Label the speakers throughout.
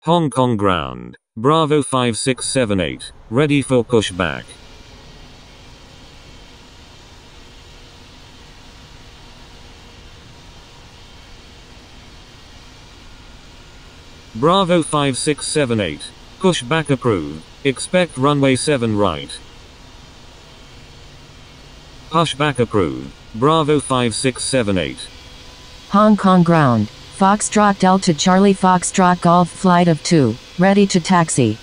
Speaker 1: Hong Kong ground. Bravo 5678. Ready for pushback. Bravo 5678. Pushback approved. Expect runway 7 right. Pushback approved. Bravo 5678.
Speaker 2: Hong Kong ground. Foxtrot Delta Charlie Foxtrot Golf flight of 2. Ready to taxi.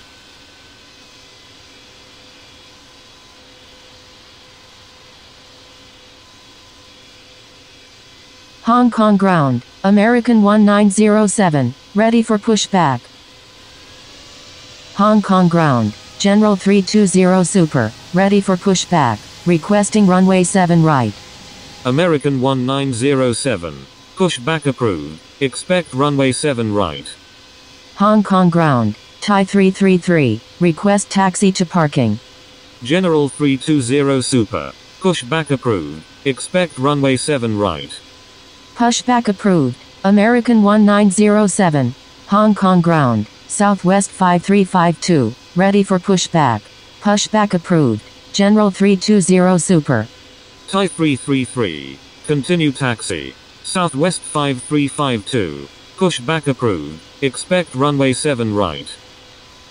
Speaker 2: Hong Kong ground. American 1907. Ready for pushback. Hong Kong ground. General 320 Super. Ready for pushback. Requesting runway 7 right.
Speaker 1: American 1907. Pushback approved. Expect runway 7 right.
Speaker 2: Hong Kong ground. Thai 333. Request taxi to parking.
Speaker 1: General 320 Super. Pushback approved. Expect runway 7 right.
Speaker 2: Pushback approved. American 1907. Hong Kong ground. Southwest 5352. Ready for pushback. Pushback approved. General 320 Super.
Speaker 1: Thai 333. Continue taxi. Southwest 5352. Pushback approved. Expect runway 7 right.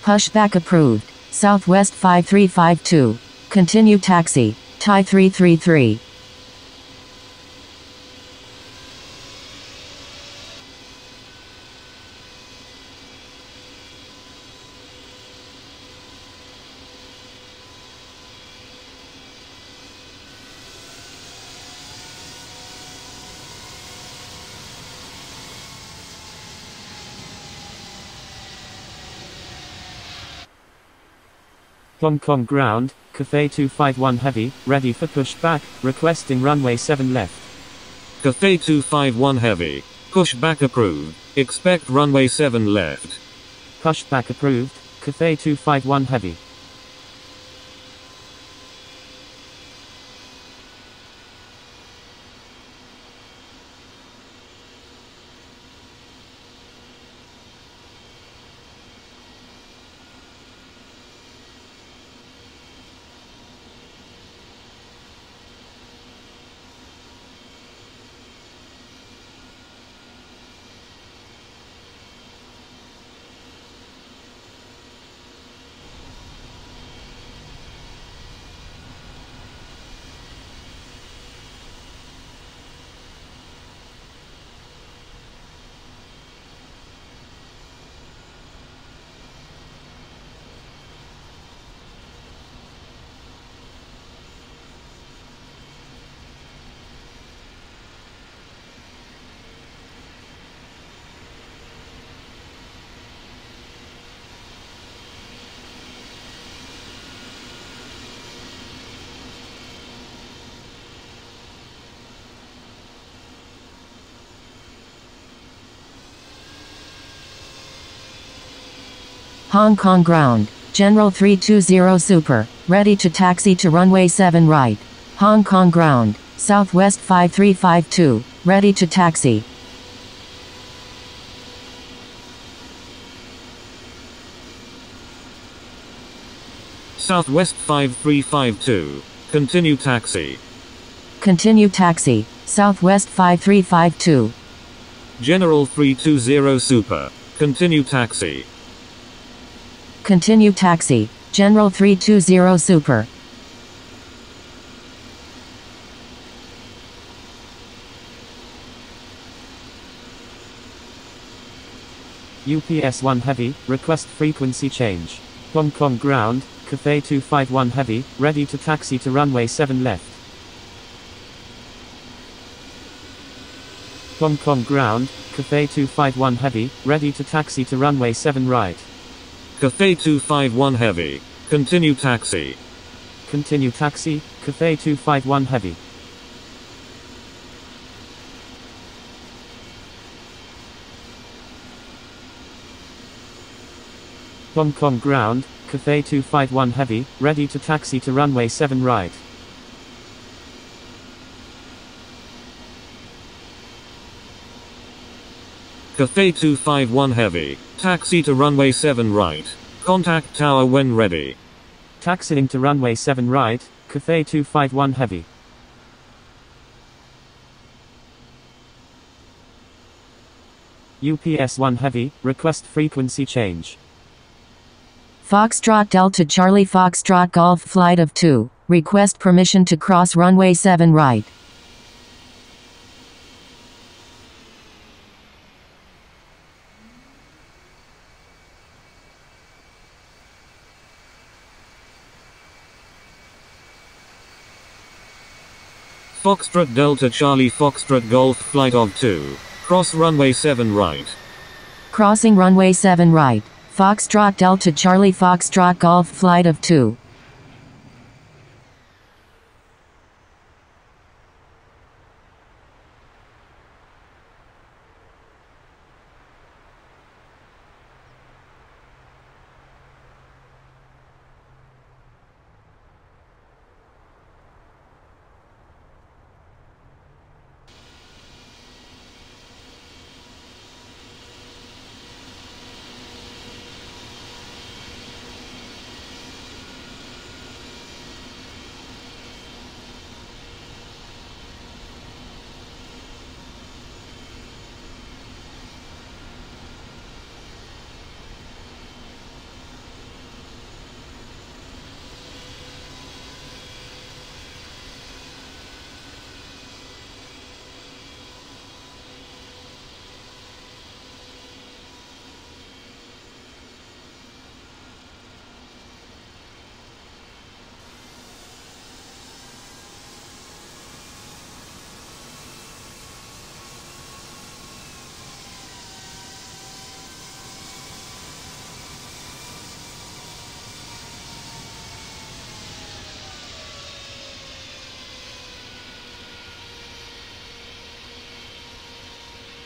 Speaker 2: Pushback approved. Southwest 5352. Continue taxi. Thai 333.
Speaker 3: Hong Kong ground, Cathay 251 Heavy, ready for pushback, requesting runway 7 left.
Speaker 1: Cathay 251 Heavy. Pushback approved. Expect runway 7 left.
Speaker 3: Pushback approved, Cathay 251 Heavy.
Speaker 2: Hong Kong ground. General 320 Super. Ready to taxi to runway 7 right. Hong Kong ground. Southwest 5352. Ready to taxi.
Speaker 1: Southwest 5352. Continue taxi.
Speaker 2: Continue taxi. Southwest 5352.
Speaker 1: General 320 Super. Continue taxi.
Speaker 2: Continue taxi. General 320 Super.
Speaker 3: UPS 1 Heavy, request frequency change. Hong Kong ground, Cathay 251 Heavy, ready to taxi to runway 7 left. Hong Kong ground, Cathay 251 Heavy, ready to taxi to runway 7 right.
Speaker 1: Cathay 251 Heavy. Continue taxi.
Speaker 3: Continue taxi, Cathay 251 Heavy. Hong Kong ground, Cathay 251 Heavy, ready to taxi to runway 7 right.
Speaker 1: Cathay 251 Heavy, taxi to runway 7 right. Contact tower when ready.
Speaker 3: Taxiing to runway 7 right, Cathay 251 Heavy. UPS 1 Heavy, request frequency change.
Speaker 2: Foxtrot Delta Charlie Foxtrot Golf flight of 2, request permission to cross runway 7 right.
Speaker 1: Foxtrot Delta Charlie Foxtrot Golf flight of 2. Cross runway 7 right.
Speaker 2: Crossing runway 7 right. Foxtrot Delta Charlie Foxtrot Golf flight of 2.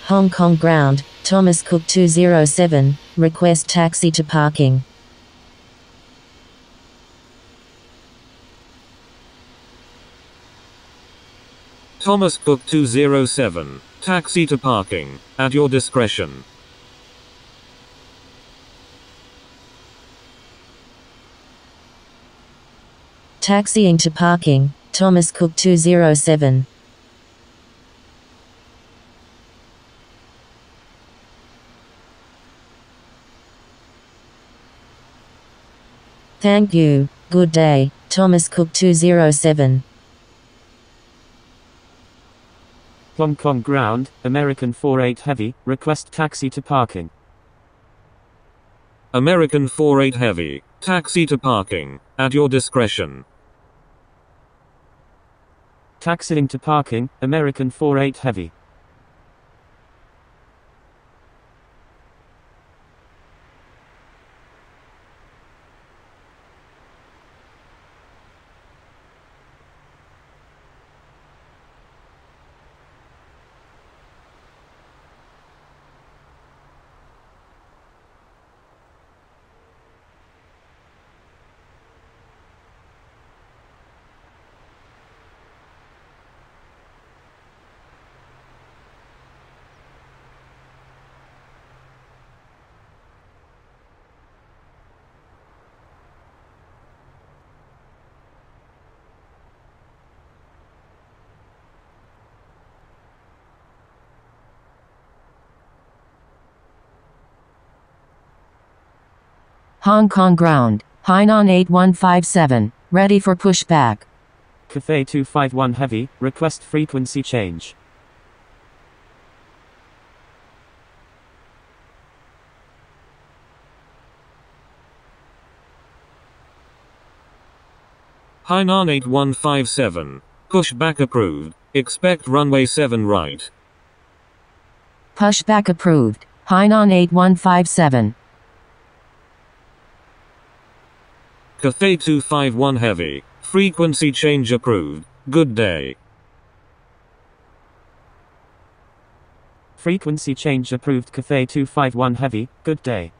Speaker 2: Hong Kong ground, Thomas Cook 207, request taxi to parking.
Speaker 1: Thomas Cook 207, taxi to parking, at your discretion.
Speaker 2: Taxiing to parking, Thomas Cook 207. Thank you, good day, Thomas Cook 207.
Speaker 3: Hong Kong ground, American 48 Heavy, request taxi to parking.
Speaker 1: American 48 Heavy, taxi to parking, at your discretion.
Speaker 3: Taxiing to parking, American 48 Heavy.
Speaker 2: Hong Kong ground, Hainan 8157, ready for pushback.
Speaker 3: Cathay 251 Heavy, request frequency change.
Speaker 1: Hainan 8157, pushback approved, expect runway 7 right.
Speaker 2: Pushback approved, Hainan 8157.
Speaker 1: Cathay 251 Heavy, frequency change approved, good day.
Speaker 3: Frequency change approved. Cathay 251 Heavy, good day.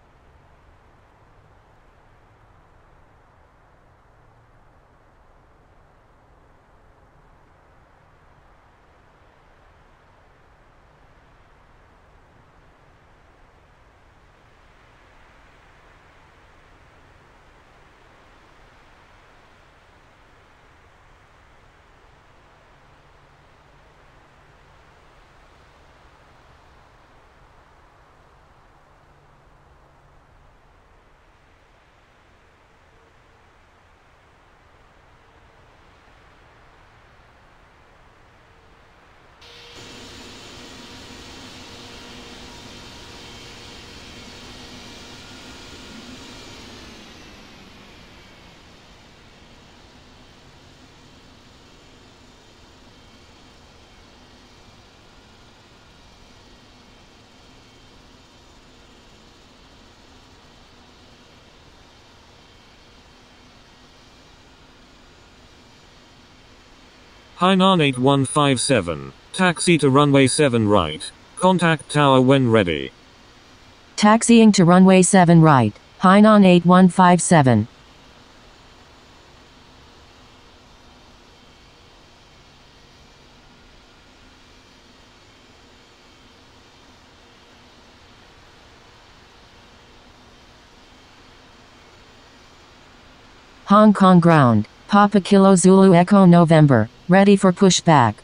Speaker 1: Hainan 8157. Taxi to runway 7 right. Contact tower when ready.
Speaker 2: Taxiing to runway 7 right. Hainan 8157. Hong Kong ground. Papa Kilo Zulu Echo November. Ready for pushback.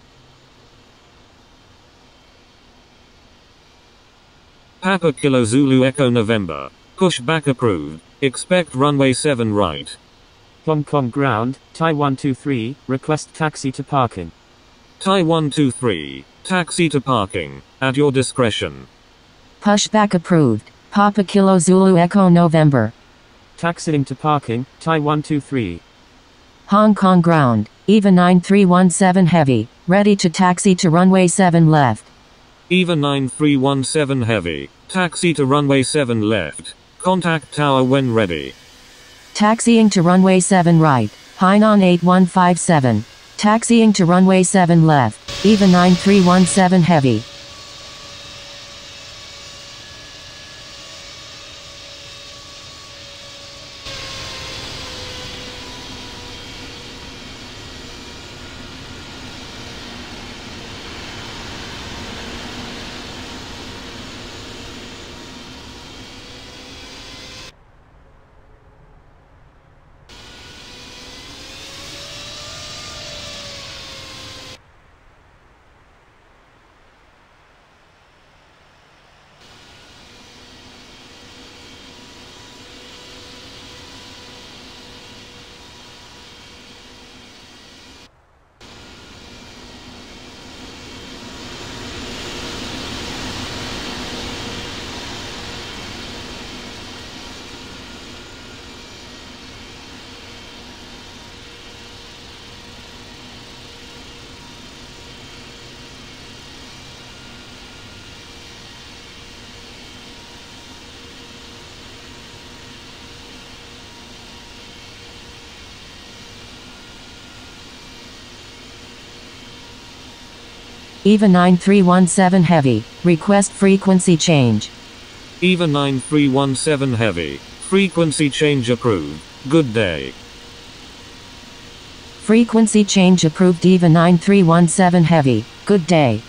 Speaker 1: Papa Kilo Zulu Echo November. Pushback approved. Expect runway 7 right.
Speaker 3: Hong Kong ground, Thai 123, request taxi to parking.
Speaker 1: Thai 123. Taxi to parking. At your discretion.
Speaker 2: Pushback approved. Papa Kilo Zulu Echo November.
Speaker 3: Taxiing to parking, Thai 123.
Speaker 2: Hong Kong ground. EVA 9317 heavy. Ready to taxi to runway 7 left.
Speaker 1: EVA 9317 heavy. Taxi to runway 7 left. Contact tower when ready.
Speaker 2: Taxiing to runway 7 right. Hainan 8157. Taxiing to runway 7 left. EVA 9317 heavy. EVA 9317 heavy. Request frequency change.
Speaker 1: EVA 9317 heavy. Frequency change approved. Good day.
Speaker 2: Frequency change approved. EVA 9317 heavy. Good day.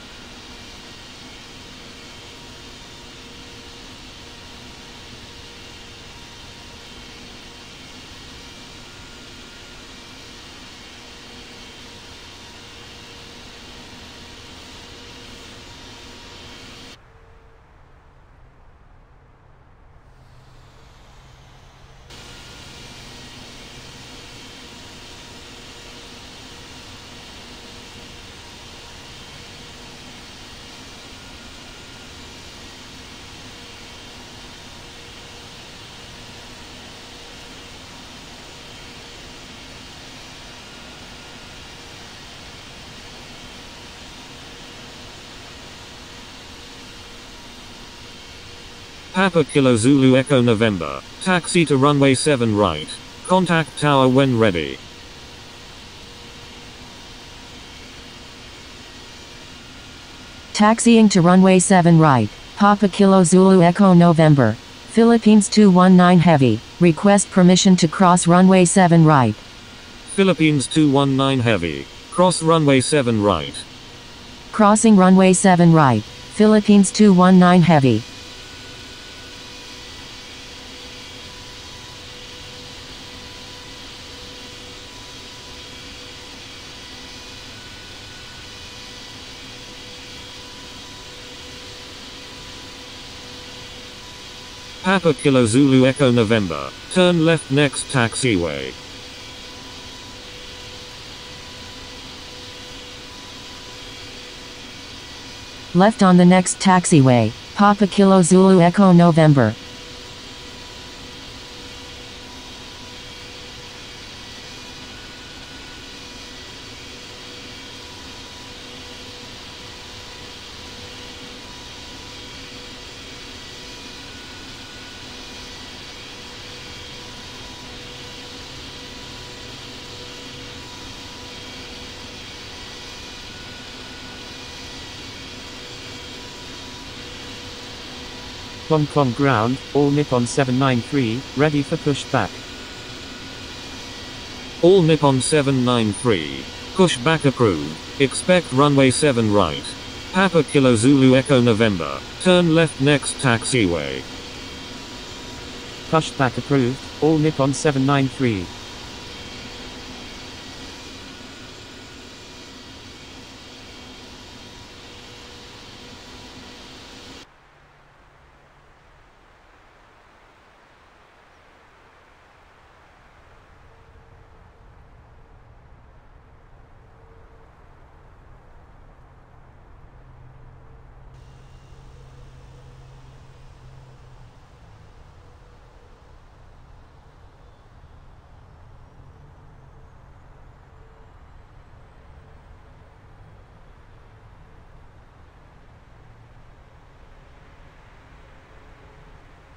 Speaker 1: Papa Kilo Zulu Echo November. Taxi to runway 7 right. Contact tower when ready.
Speaker 2: Taxiing to runway 7 right. Papa Kilo Zulu Echo November. Philippines 219 heavy. Request permission to cross runway 7 right.
Speaker 1: Philippines 219 heavy. Cross runway 7 right.
Speaker 2: Crossing runway 7 right. Philippines 219 heavy.
Speaker 1: Papa Kilo Zulu Echo November. Turn left next taxiway.
Speaker 2: Left on the next taxiway. Papa Kilo Zulu Echo November.
Speaker 3: Hong Kong ground, all Nippon 793, ready for pushback.
Speaker 1: All Nippon 793. Pushback approved. Expect runway 7 right. Papa Kilo Zulu Echo November. Turn left next taxiway.
Speaker 3: Pushback approved, all Nippon 793.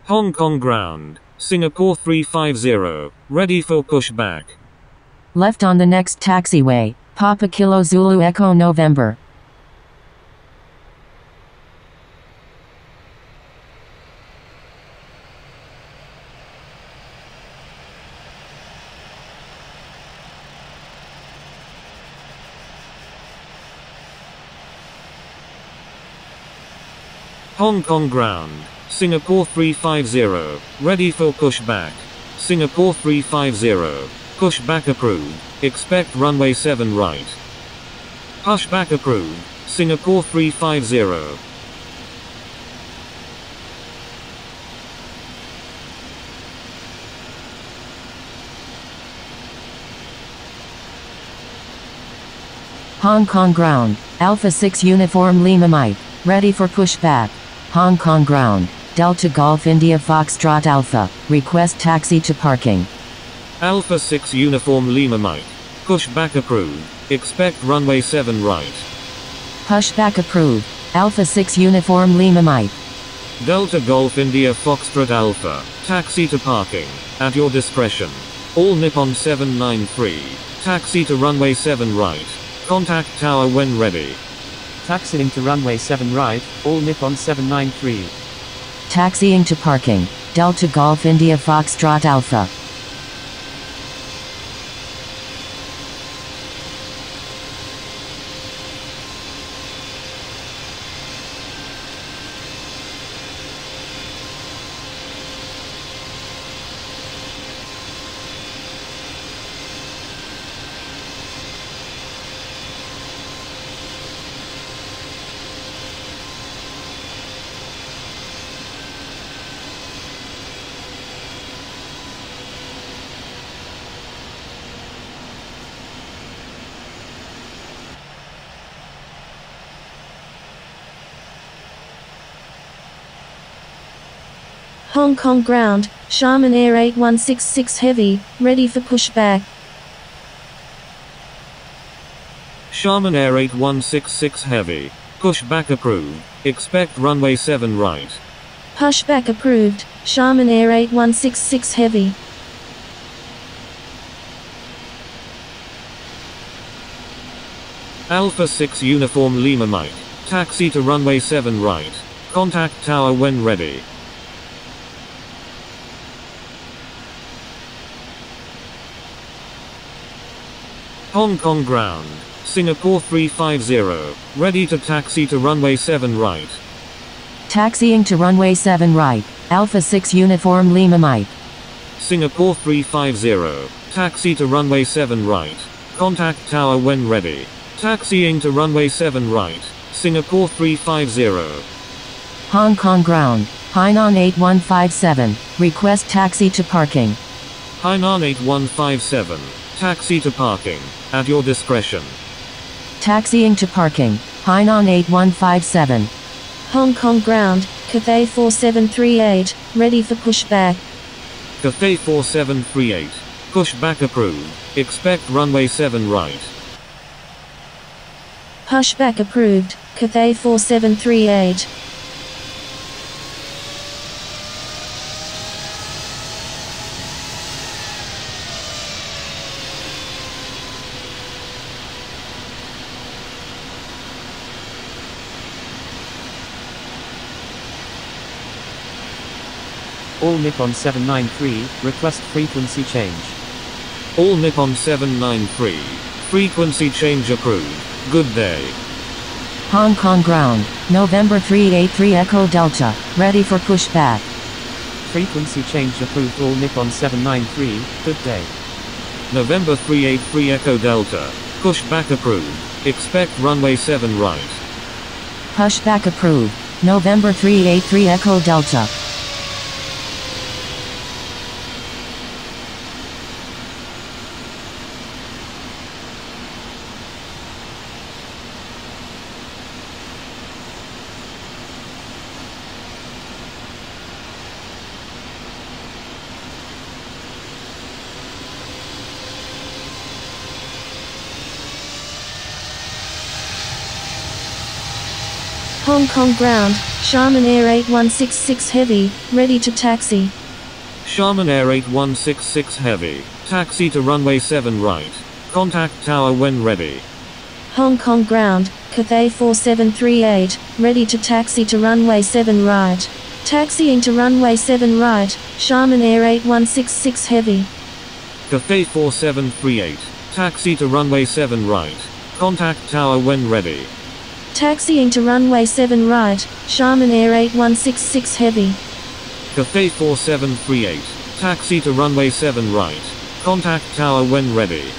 Speaker 1: Hong Kong ground. Singapore 350. Ready for pushback.
Speaker 2: Left on the next taxiway. Papa Kilo Zulu Echo November.
Speaker 1: Hong Kong ground. Singapore 350. Ready for pushback. Singapore 350. Pushback approved. Expect runway 7 right. Pushback approved. Singapore 350.
Speaker 2: Hong Kong ground. Alpha 6 Uniform Lima Mike. Ready for pushback. Hong Kong ground. Delta Golf India Foxtrot Alpha. Request taxi to parking.
Speaker 1: Alpha 6 Uniform Lima Mike. Pushback approved. Expect runway 7 right.
Speaker 2: Pushback approved. Alpha 6 Uniform Lima Mike.
Speaker 1: Delta Golf India Foxtrot Alpha. Taxi to parking. At your discretion. All Nippon 793. Taxi to runway 7 right. Contact tower when ready.
Speaker 3: Taxiing to runway 7 right, all Nippon 793.
Speaker 2: Taxiing to parking. Delta Golf India Foxtrot Alpha.
Speaker 4: Hong Kong ground, Sharman Air 8166 Heavy, ready for pushback.
Speaker 1: Sharman Air 8166 Heavy. Pushback approved. Expect runway 7 right.
Speaker 4: Pushback approved, Sharman Air 8166 Heavy.
Speaker 1: Alpha 6 Uniform Lima Mike. Taxi to runway 7 right. Contact tower when ready. Hong Kong ground. Singapore 350. Ready to taxi to runway 7 right.
Speaker 2: Taxiing to runway 7 right. Alpha 6 Uniform Lima Mike.
Speaker 1: Singapore 350. Taxi to runway 7 right. Contact tower when ready. Taxiing to runway 7 right. Singapore 350.
Speaker 2: Hong Kong ground. Hainan 8157. Request taxi to parking.
Speaker 1: Hainan 8157. Taxi to parking. At your discretion.
Speaker 2: Taxiing to parking. Hainan 8157.
Speaker 4: Hong Kong ground, Cathay 4738, ready for pushback.
Speaker 1: Cathay 4738. Pushback approved. Expect runway 7 right.
Speaker 4: Pushback approved, Cathay 4738.
Speaker 3: All Nippon 793, request frequency change.
Speaker 1: All Nippon 793. Frequency change approved. Good day.
Speaker 2: Hong Kong ground, November 383 Echo Delta, ready for pushback.
Speaker 3: Frequency change approved. All Nippon 793, good day.
Speaker 1: November 383 Echo Delta. Pushback approved. Expect runway 7 right.
Speaker 2: Pushback approved, November 383 Echo Delta.
Speaker 4: Hong Kong ground, Sharman Air 8166 Heavy, ready to taxi.
Speaker 1: Sharman Air 8166 Heavy. Taxi to runway 7 right. Contact tower when ready.
Speaker 4: Hong Kong ground, Cathay 4738, ready to taxi to runway 7 right. Taxiing to runway 7 right, Sharman Air 8166 Heavy.
Speaker 1: Cathay 4738. Taxi to runway 7 right. Contact tower when ready.
Speaker 4: Taxiing to runway 7 right, Sharman Air 8166 Heavy.
Speaker 1: Cathay 4738. Taxi to runway 7 right. Contact tower when ready.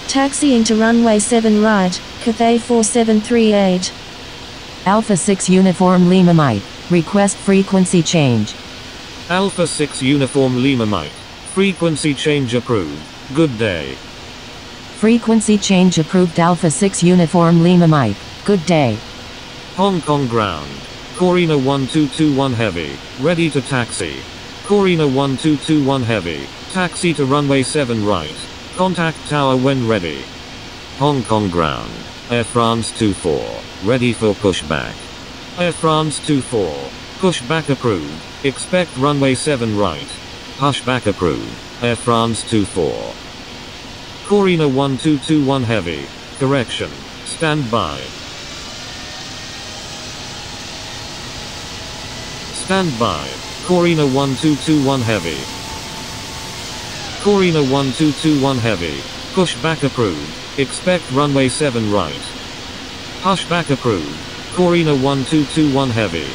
Speaker 4: Taxiing to runway 7 right, Cathay 4738.
Speaker 2: Alpha 6 Uniform Lima Mike, request frequency change.
Speaker 1: Alpha 6 Uniform Lima Mike. Frequency change approved. Good day.
Speaker 2: Frequency change approved. Alpha 6 Uniform Lima Mike, good day.
Speaker 1: Hong Kong ground. Corina 1221 Heavy. Ready to taxi. Corina 1221 Heavy. Taxi to runway 7 right. Contact tower when ready. Hong Kong ground. Air France 24. Ready for pushback. Air France 24. Pushback approved. Expect runway 7 right. Pushback approved. Air France 24. Corina 1221 Heavy. Correction. Stand by. Stand by. Corina 1221 Heavy. Corina 1221 Heavy. Pushback approved. Expect runway 7 right. Pushback approved. Corina 1221 Heavy.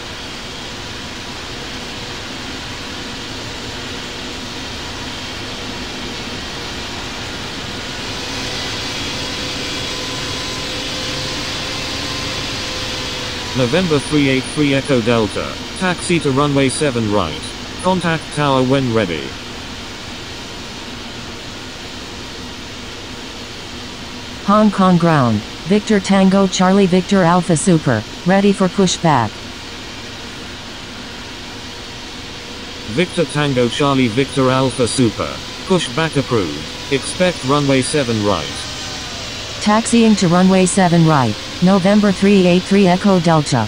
Speaker 1: November 383 Echo Delta. Taxi to runway 7 right. Contact tower when ready.
Speaker 2: Hong Kong ground, Victor Tango Charlie Victor Alpha Super, ready for pushback.
Speaker 1: Victor Tango Charlie Victor Alpha Super. Pushback approved. Expect runway 7 right.
Speaker 2: Taxiing to runway 7 right, November 383 Echo Delta.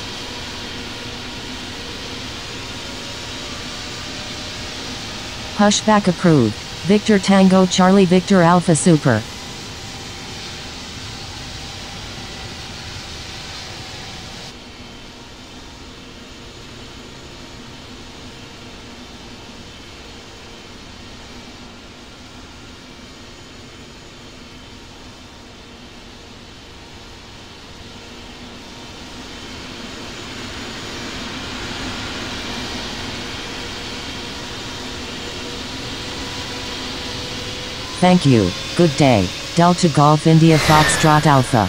Speaker 2: Pushback approved. Victor Tango Charlie Victor Alpha Super. Thank you. Good day. Delta Golf India Foxtrot Alpha.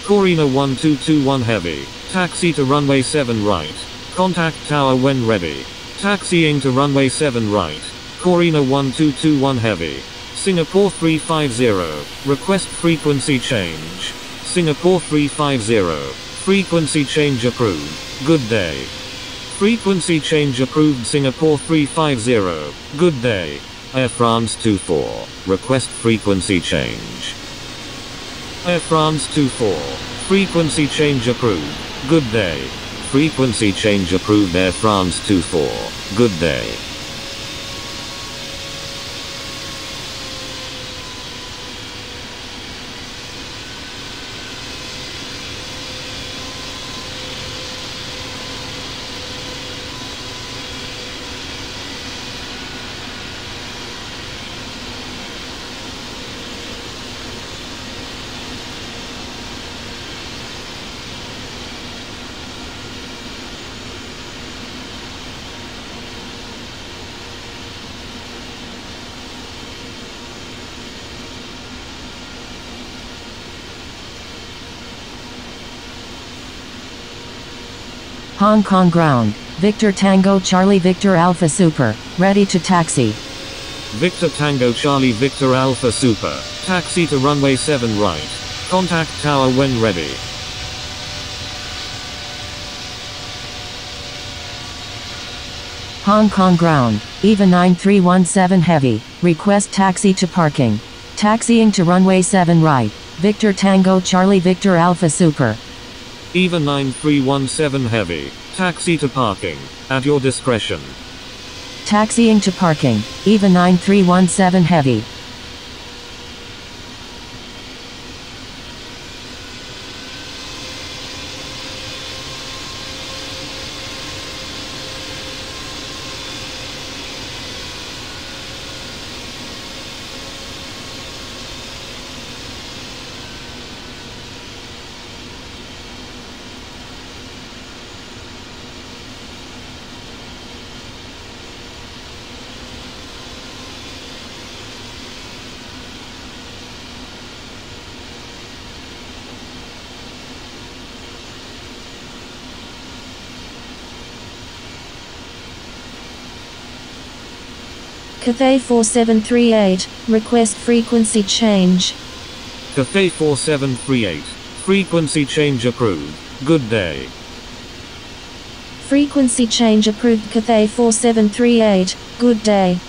Speaker 1: Corina 1221 heavy. Taxi to runway 7 right. Contact tower when ready. Taxiing to runway 7 right. Corina 1221 heavy. Singapore 350. Request frequency change. Singapore 350. Frequency change approved. Good day. Frequency change approved. Singapore 350. Good day. Air France 24. Request frequency change. Air France 24. Frequency change approved. Good day. Frequency change approved. Air France 24. Good day.
Speaker 2: Hong Kong ground. Victor Tango Charlie Victor Alpha Super. Ready to taxi.
Speaker 1: Victor Tango Charlie Victor Alpha Super. Taxi to runway 7 right. Contact tower when ready.
Speaker 2: Hong Kong ground. EVA 9317 heavy. Request taxi to parking. Taxiing to runway 7 right. Victor Tango Charlie Victor Alpha Super.
Speaker 1: EVA 9317 heavy. Taxi to parking. At your discretion.
Speaker 2: Taxiing to parking. EVA 9317 heavy.
Speaker 4: Cathay 4738, request frequency change.
Speaker 1: Cathay 4738. Frequency change approved. Good day.
Speaker 4: Frequency change approved. Cathay 4738, good day.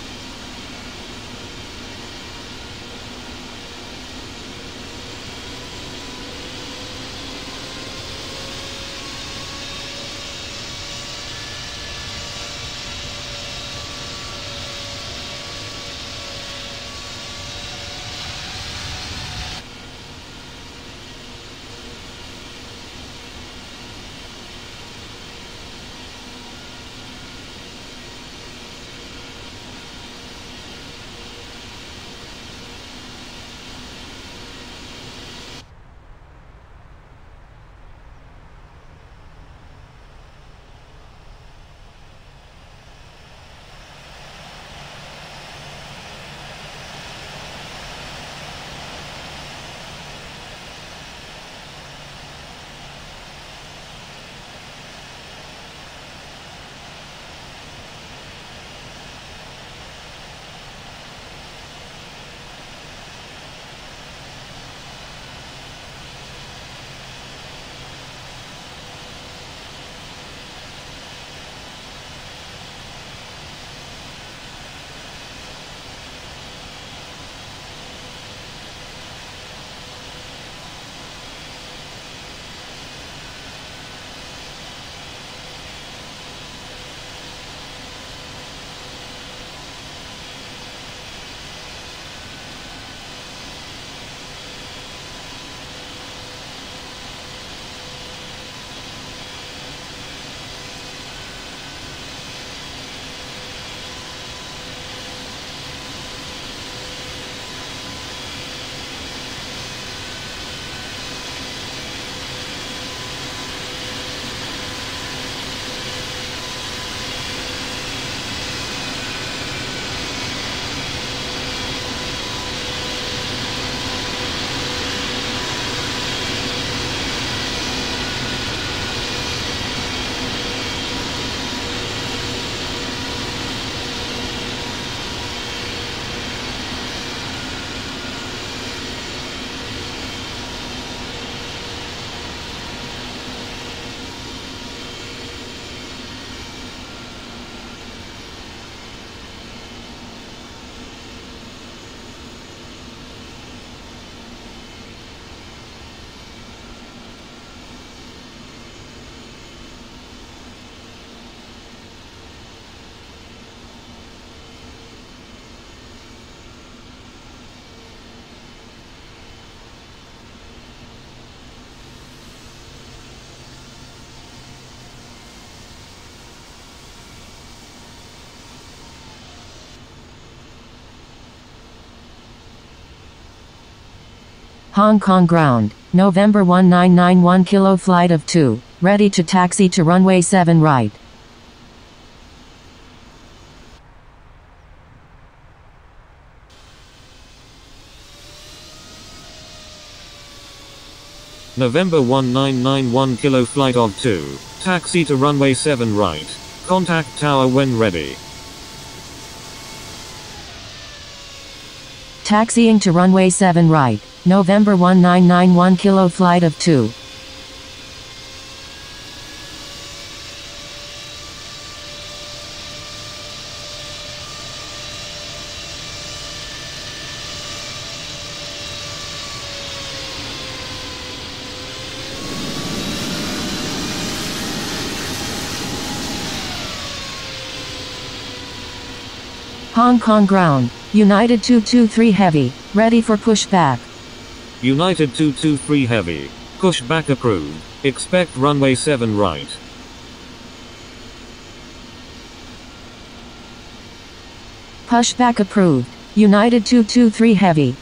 Speaker 2: Hong Kong ground, November 1991 kilo flight of 2, ready to taxi to runway 7 right.
Speaker 1: November 1991 kilo flight of 2, taxi to runway 7 right. Contact tower when ready.
Speaker 2: Taxiing to runway 7 right, November 1991 kilo flight of 2. Hong Kong ground, United 223 Heavy, ready for pushback.
Speaker 1: United 223 Heavy, pushback approved. Expect runway 7 right.
Speaker 2: Pushback approved, United 223 Heavy.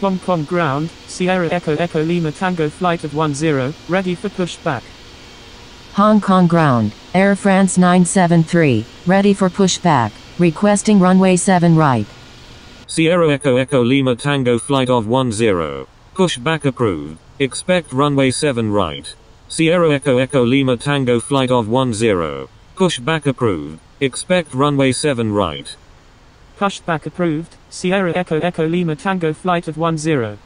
Speaker 3: Hong Kong ground, Sierra Echo Echo Lima Tango flight of 10, ready for pushback.
Speaker 2: Hong Kong ground, Air France 973, ready for pushback, requesting runway 7 right.
Speaker 1: Sierra Echo Echo Lima Tango flight of 10, pushback approved. Expect runway 7 right. Sierra Echo Echo Lima Tango flight of 10, pushback approved. Expect runway 7 right.
Speaker 3: Pushback approved, Sierra Echo Echo Lima Tango flight of 10.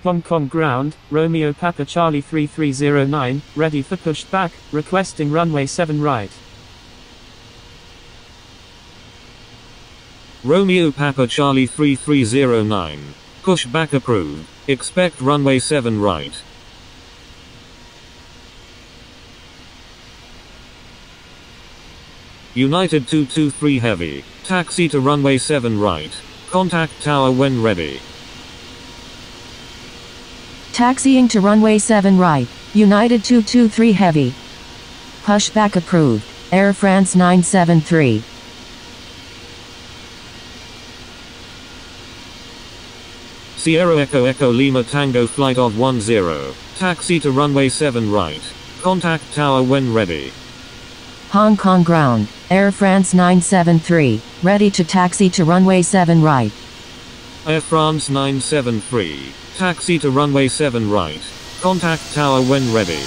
Speaker 3: Hong Kong ground, Romeo Papa Charlie 3309, ready for pushback, requesting runway 7 right.
Speaker 1: Romeo Papa Charlie 3309, pushback approved. Expect runway 7 right. United 223 Heavy, taxi to runway 7 right. Contact tower when ready.
Speaker 2: Taxiing to runway 7 right, United 223 Heavy. Pushback approved, Air France 973.
Speaker 1: Sierra Echo Echo Lima Tango flight of 10, taxi to runway 7 right. Contact tower when ready.
Speaker 2: Hong Kong ground, Air France 973, ready to taxi to runway 7 right.
Speaker 1: Air France 973, taxi to runway 7 right. Contact tower when ready.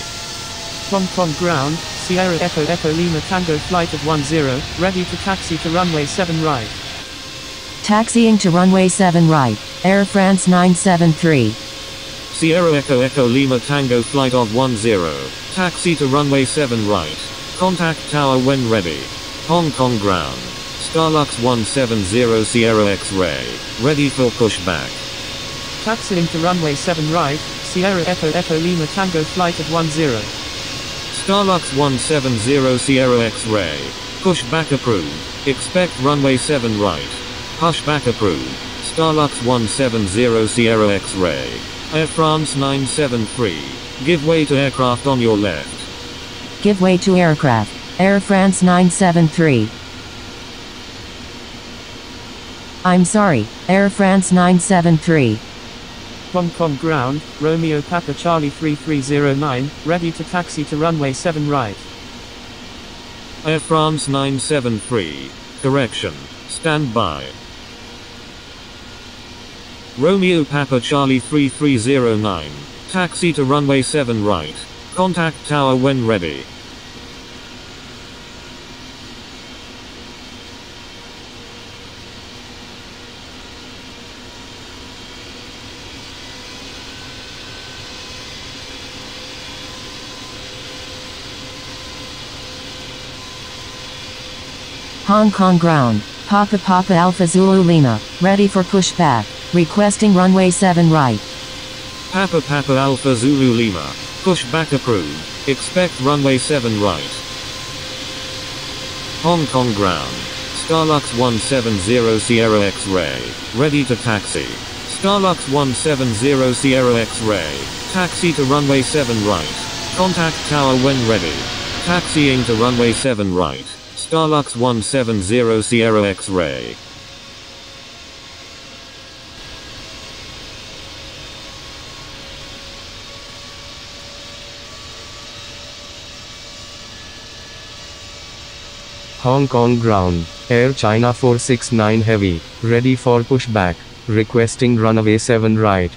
Speaker 3: Hong Kong ground, Sierra Echo Echo Lima Tango flight of 10, ready to taxi to runway 7 right.
Speaker 2: Taxiing to runway 7 right, Air France 973.
Speaker 1: Sierra Echo Echo Lima Tango flight of 10, taxi to runway 7 right. Contact tower when ready. Hong Kong ground, Starlux 170 Sierra X-ray, ready for pushback.
Speaker 3: Taxiing to runway 7 right, Sierra Echo Echo Lima Tango flight of 10.
Speaker 1: Starlux 170 Sierra X-ray, pushback approved. Expect runway 7 right. Pushback approved. Starlux 170 Sierra X-ray. Air France 973. Give way to aircraft on your left.
Speaker 2: Give way to aircraft, Air France 973. I'm sorry, Air France 973.
Speaker 3: Hong Kong ground, Romeo Papa Charlie 3309, ready to taxi to runway 7 right.
Speaker 1: Air France 973. Correction. Stand by. Romeo Papa Charlie 3309. Taxi to runway 7 right. Contact tower when ready.
Speaker 2: Hong Kong ground. Papa Papa Alpha Zulu Lima, ready for pushback, requesting runway 7 right.
Speaker 1: Papa Papa Alpha Zulu Lima, pushback approved, expect runway 7 right. Hong Kong ground. Starlux 170 Sierra X-ray, ready to taxi. Starlux 170 Sierra X-ray, taxi to runway 7 right. Contact tower when ready. Taxiing to runway 7 right. Starlux 170 Sierra X-ray.
Speaker 5: Hong Kong ground. Air China 469 Heavy, ready for pushback, requesting runway 7 right.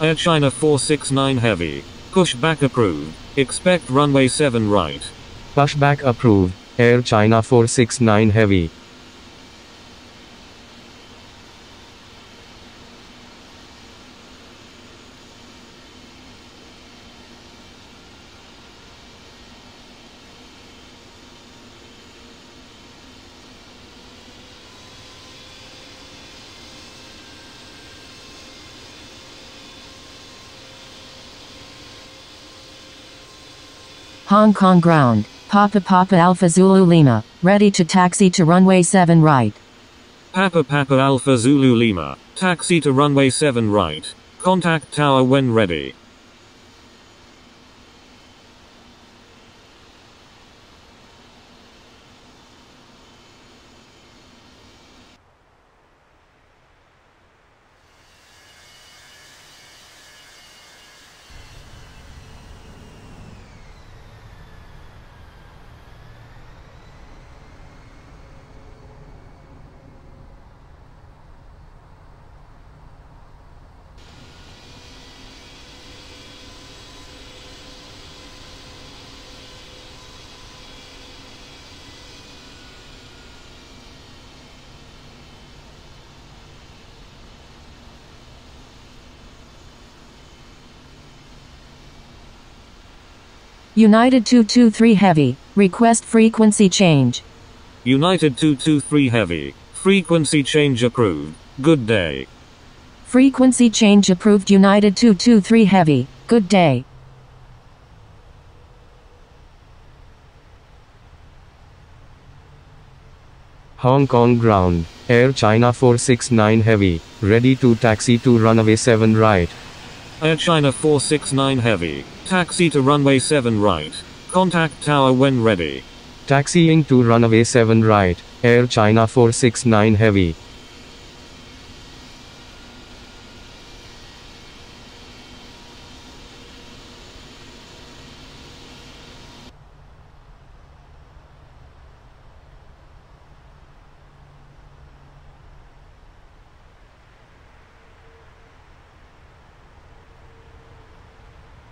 Speaker 1: Air China 469 Heavy, pushback approved, expect runway 7 right.
Speaker 5: Pushback approved. Air China 469 Heavy.
Speaker 2: Hong Kong ground. Papa Papa Alpha Zulu Lima, ready to taxi to runway 7 right.
Speaker 1: Papa Papa Alpha Zulu Lima, taxi to runway 7 right. Contact tower when ready.
Speaker 2: United 223 Heavy, request frequency change.
Speaker 1: United 223 Heavy, frequency change approved, good day.
Speaker 2: Frequency change approved. United 223 Heavy, good day.
Speaker 5: Hong Kong ground. Air China 469 Heavy, ready to taxi to runway 7 right.
Speaker 1: Air China 469 Heavy, taxi to runway 7 right. Contact tower when ready.
Speaker 5: Taxiing to runway 7 right. Air China 469 Heavy.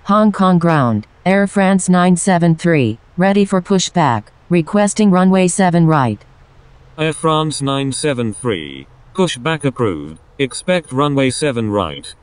Speaker 2: Hong Kong ground. Air France 973, ready for pushback, requesting runway 7 right.
Speaker 1: Air France 973, pushback approved, expect runway 7 right.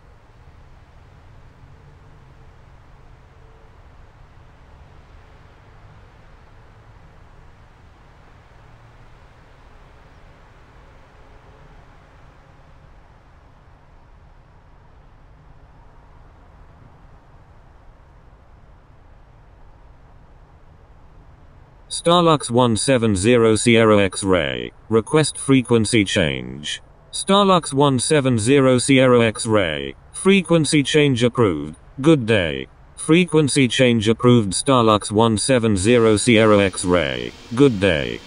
Speaker 1: Starlux 170 Sierra X-ray, request frequency change. Starlux 170 Sierra X-ray, frequency change approved, good day. Frequency change approved. Starlux 170 Sierra X-ray, good day.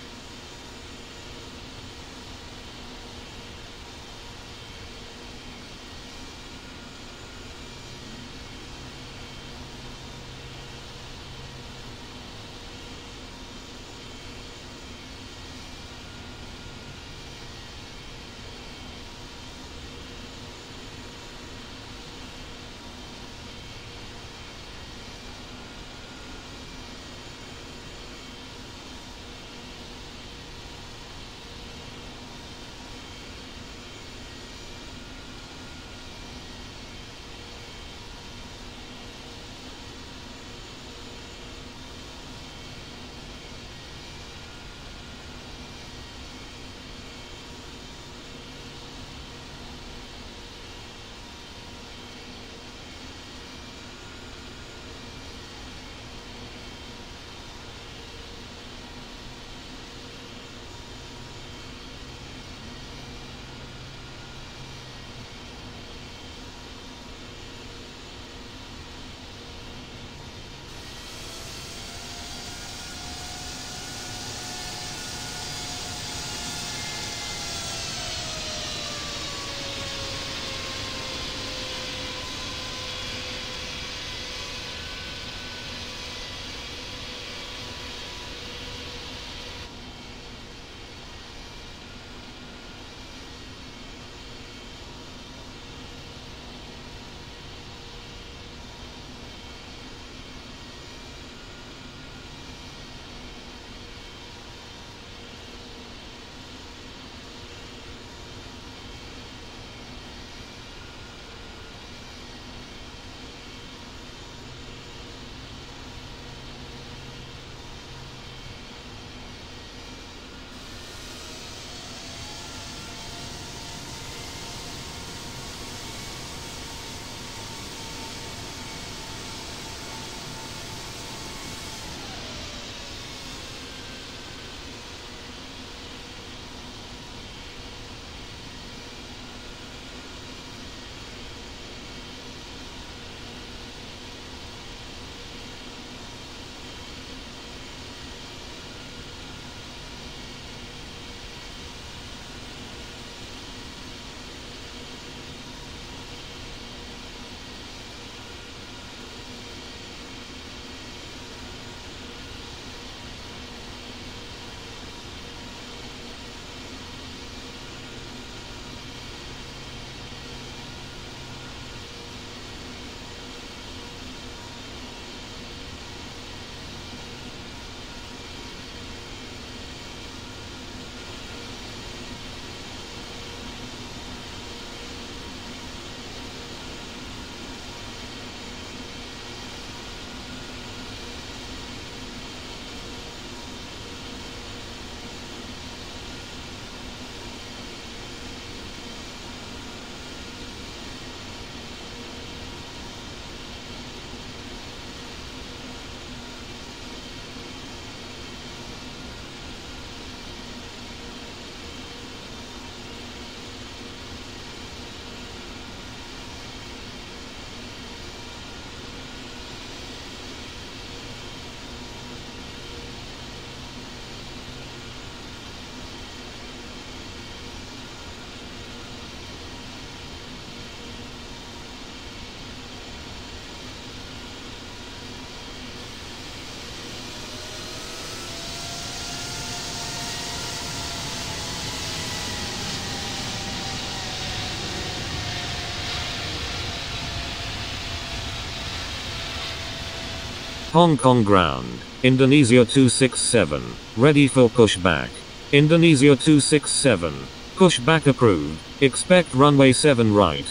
Speaker 1: Hong Kong ground. Indonesia 267. Ready for pushback. Indonesia 267. Pushback approved. Expect runway 7 right.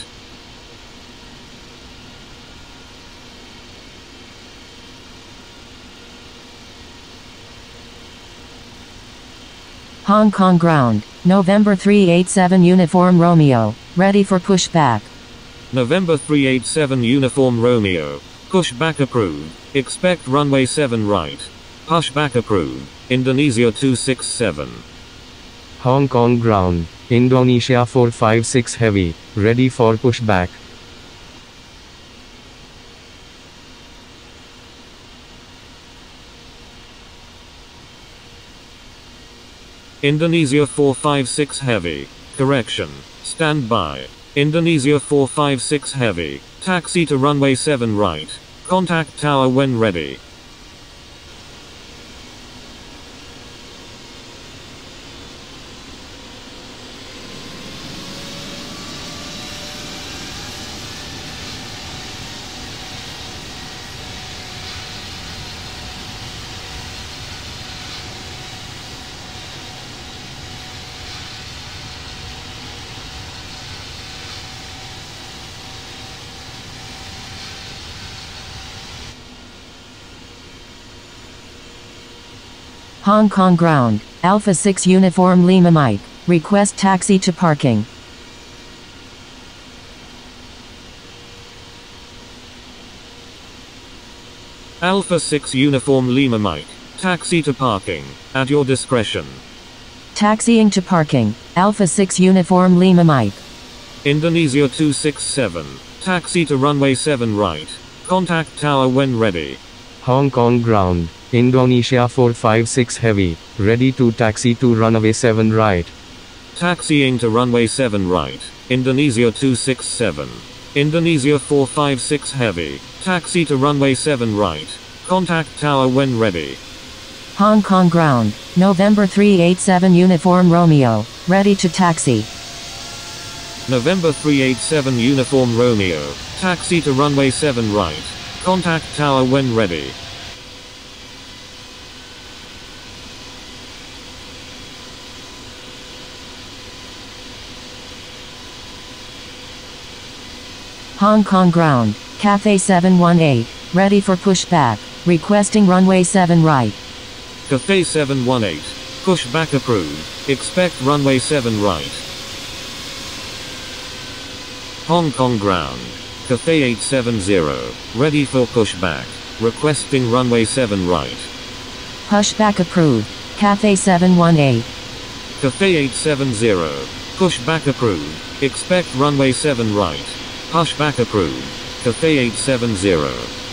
Speaker 2: Hong Kong ground. November 387 Uniform Romeo. Ready for pushback.
Speaker 1: November 387 Uniform Romeo. Pushback approved. Expect runway 7 right. Pushback approved. Indonesia 267.
Speaker 5: Hong Kong ground. Indonesia 456 heavy. Ready for pushback.
Speaker 1: Indonesia 456 heavy. Correction. Stand by. Indonesia 456 heavy. Taxi to runway 7 right. Contact tower when ready.
Speaker 2: Hong Kong ground. Alpha 6 Uniform Lima Mike. Request taxi to parking.
Speaker 1: Alpha 6 Uniform Lima Mike. Taxi to parking. At your discretion.
Speaker 2: Taxiing to parking. Alpha 6 Uniform Lima Mike.
Speaker 1: Indonesia 267. Taxi to runway 7 right. Contact tower when ready.
Speaker 5: Hong Kong ground. Indonesia 456 heavy. Ready to taxi to runway 7 right.
Speaker 1: Taxiing to runway 7 right. Indonesia 267. Indonesia 456 heavy. Taxi to runway 7 right. Contact tower when ready.
Speaker 2: Hong Kong ground. November 387 Uniform Romeo. Ready to taxi.
Speaker 1: November 387 Uniform Romeo. Taxi to runway 7 right. Contact tower when ready.
Speaker 2: Hong Kong ground. Cathay 718. Ready for pushback. Requesting runway 7 right.
Speaker 1: Cathay 718. Pushback approved. Expect runway 7 right. Hong Kong ground. Cathay 870. Ready for pushback. Requesting runway 7 right.
Speaker 2: Pushback approved. Cathay 718.
Speaker 1: Cathay 870. Pushback approved. Expect runway 7 right. Pushback approved. Cathay 870.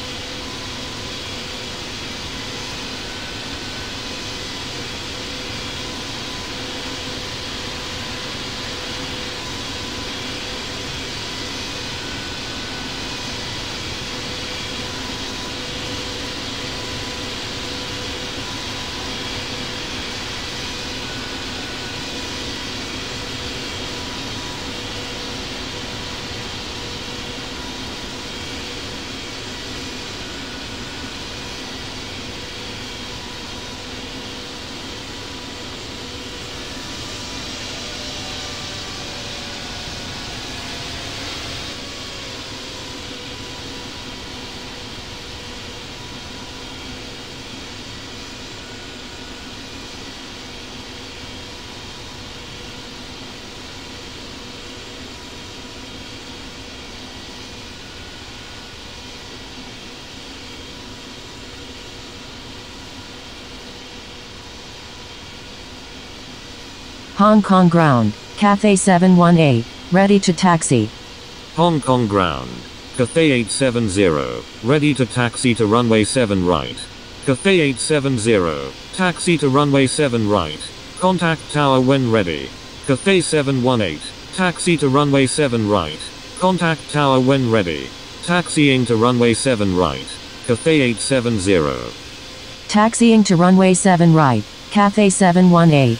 Speaker 2: Hong Kong ground. Cathay 718. Ready to taxi.
Speaker 1: Hong Kong ground. Cathay 870. Ready to taxi to runway 7 right. Cathay 870. Taxi to runway 7 right. Contact tower when ready. Cathay 718. Taxi to runway 7 right. Contact tower when ready. Taxiing to runway 7 right. Cathay 870.
Speaker 2: Taxiing to runway 7 right. Cathay 718.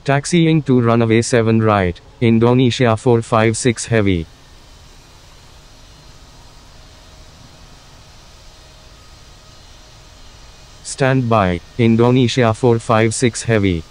Speaker 5: Taxiing to runway 7 right, Indonesia 456 heavy. Stand by, Indonesia 456 heavy.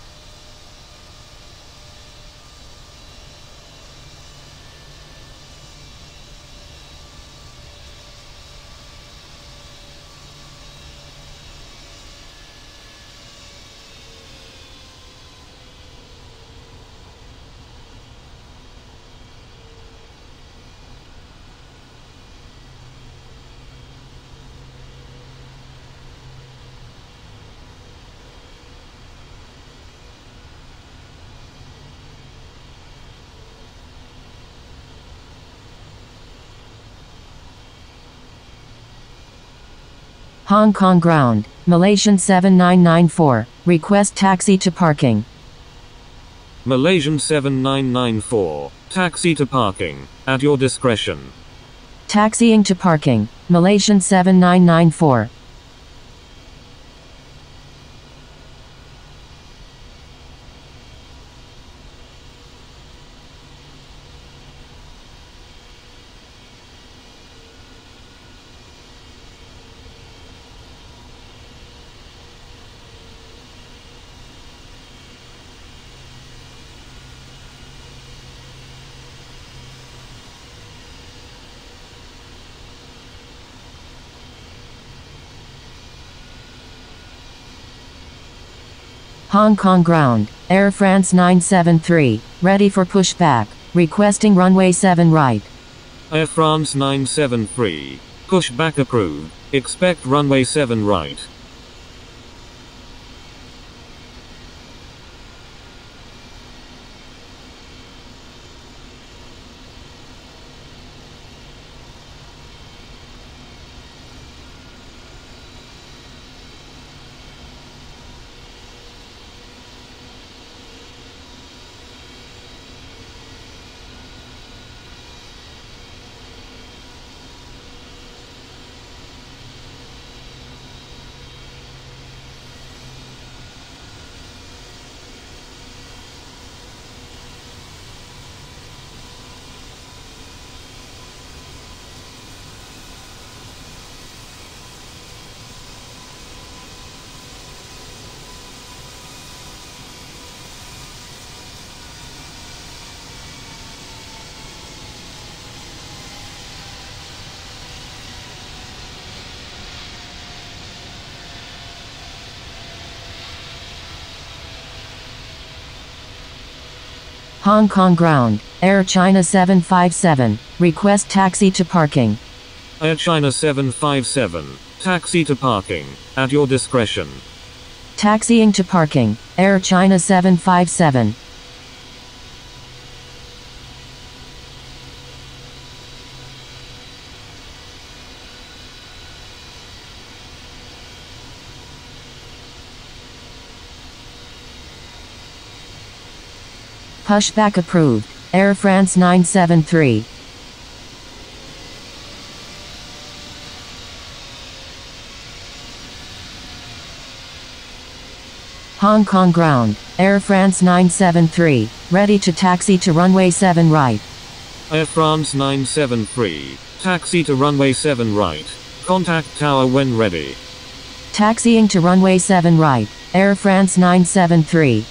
Speaker 2: Hong Kong ground, Malaysian 7994, request taxi to parking.
Speaker 1: Malaysian 7994, taxi to parking, at your discretion.
Speaker 2: Taxiing to parking, Malaysian 7994. Hong Kong ground, Air France 973, ready for pushback, requesting runway 7 right.
Speaker 1: Air France 973, pushback approved, expect runway 7 right.
Speaker 2: Hong Kong ground, Air China 757, request taxi to parking.
Speaker 1: Air China 757, taxi to parking, at your discretion.
Speaker 2: Taxiing to parking, Air China 757. Pushback approved, Air France 973. Hong Kong ground, Air France 973, ready to taxi to runway 7 right.
Speaker 1: Air France 973, taxi to runway 7 right. Contact tower when ready.
Speaker 2: Taxiing to runway 7 right, Air France 973.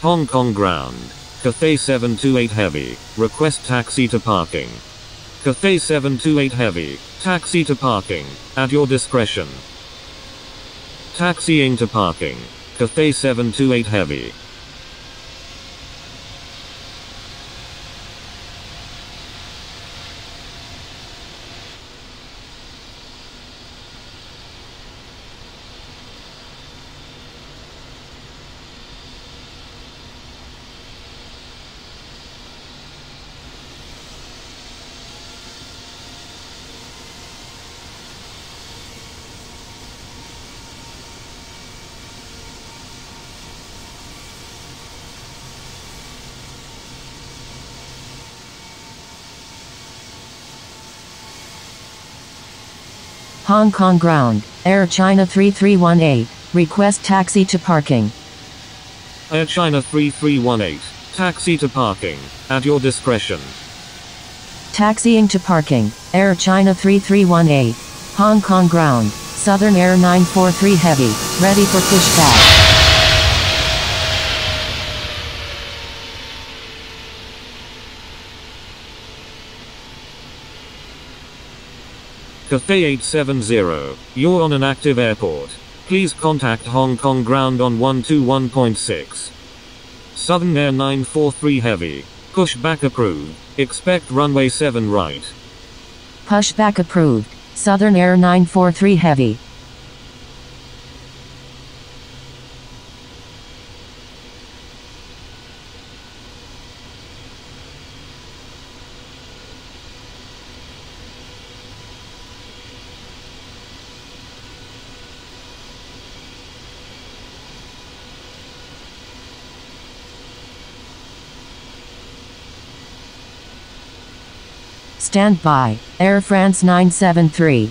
Speaker 1: Hong Kong ground. Cathay 728 heavy. Request taxi to parking. Cathay 728 heavy. Taxi to parking. At your discretion. Taxiing to parking. Cathay 728 heavy.
Speaker 2: Hong Kong ground. Air China 3318. Request taxi to parking.
Speaker 1: Air China 3318. Taxi to parking. At your discretion.
Speaker 2: Taxiing to parking. Air China 3318. Hong Kong ground. Southern Air 943 heavy. Ready for pushback.
Speaker 1: Cathay 870. You're on an active airport. Please contact Hong Kong ground on 121.6. Southern Air 943 heavy. Pushback approved. Expect runway 7 right.
Speaker 2: Pushback approved. Southern Air 943 heavy. Stand by. Air France 973.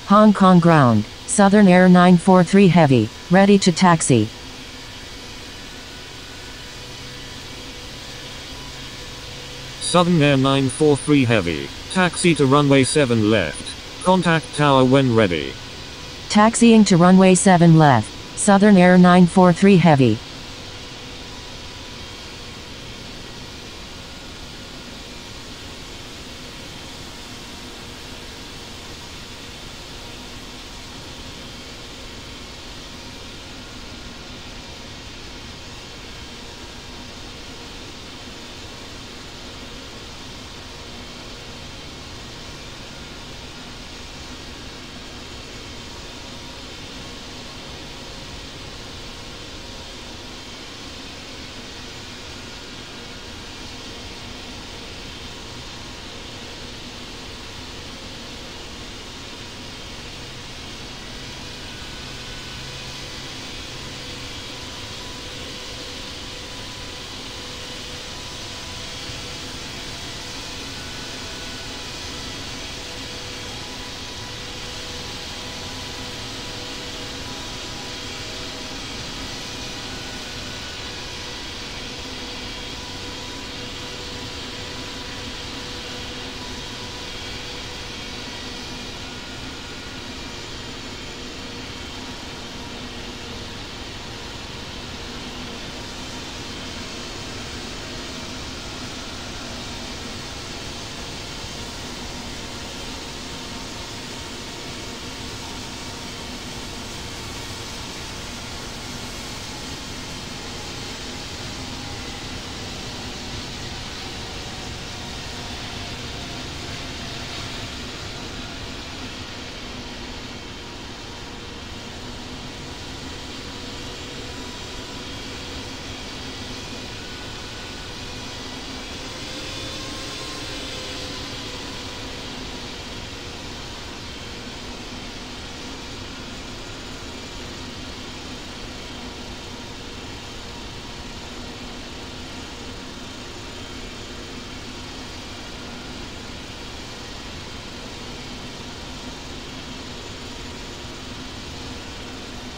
Speaker 2: Hong Kong ground. Southern Air 943 heavy. Ready to taxi.
Speaker 1: Southern Air 943 heavy. Taxi to runway 7 left. Contact tower when ready.
Speaker 2: Taxiing to runway 7 left. Southern Air 943 heavy.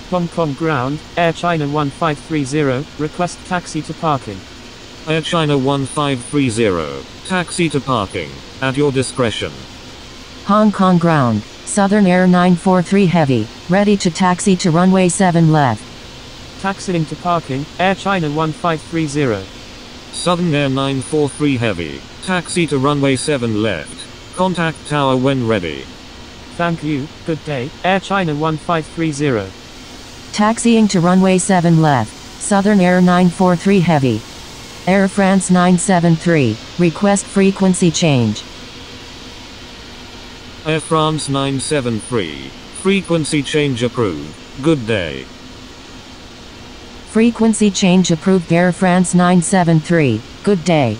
Speaker 3: Hong Kong ground, Air China 1530, request taxi to parking.
Speaker 1: Air China 1530, taxi to parking, at your discretion.
Speaker 2: Hong Kong ground, Southern Air 943 Heavy, ready to taxi to runway 7 left.
Speaker 3: Taxiing to parking, Air China 1530.
Speaker 1: Southern Air 943 Heavy, taxi to runway 7 left. Contact tower when ready.
Speaker 3: Thank you, good day, Air China 1530.
Speaker 2: Taxiing to runway 7 left, Southern Air 943 Heavy. Air France 973, request frequency change.
Speaker 1: Air France 973, frequency change approved. Good day.
Speaker 2: Frequency change approved. Air France 973, good day.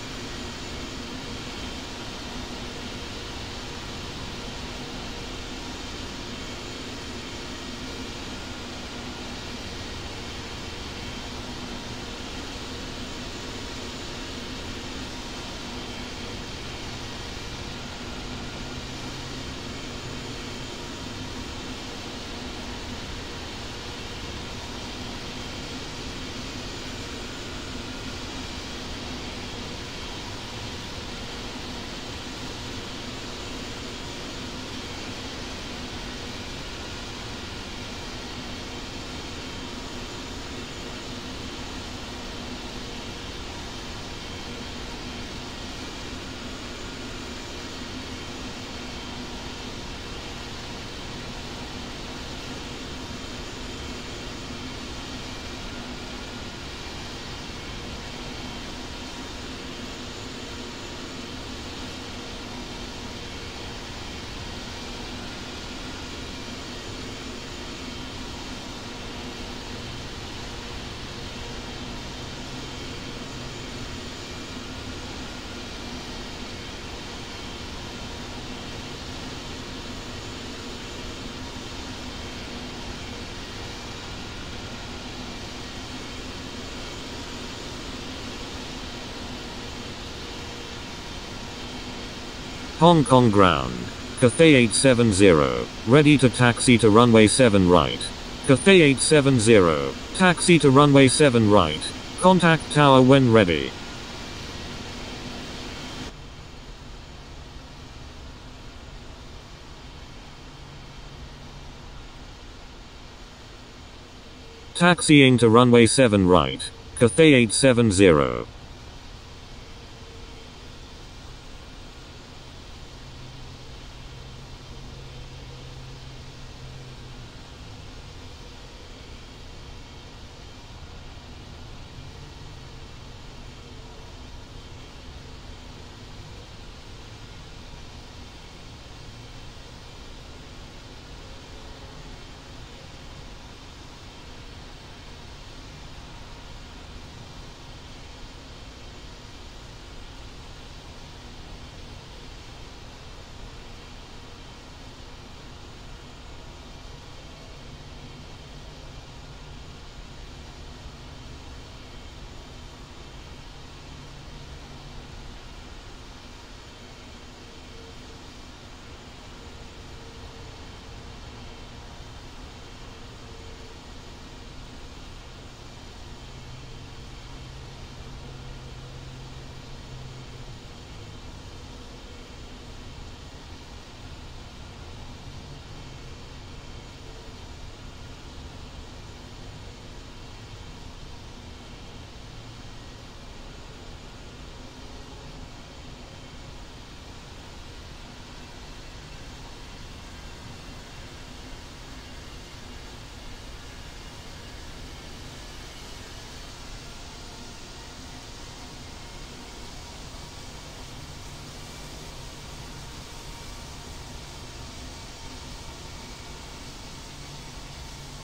Speaker 1: Hong Kong ground, Cathay 870, ready to taxi to runway 7 right. Cathay 870, taxi to runway 7 right. Contact tower when ready. Taxiing to runway 7 right. Cathay 870.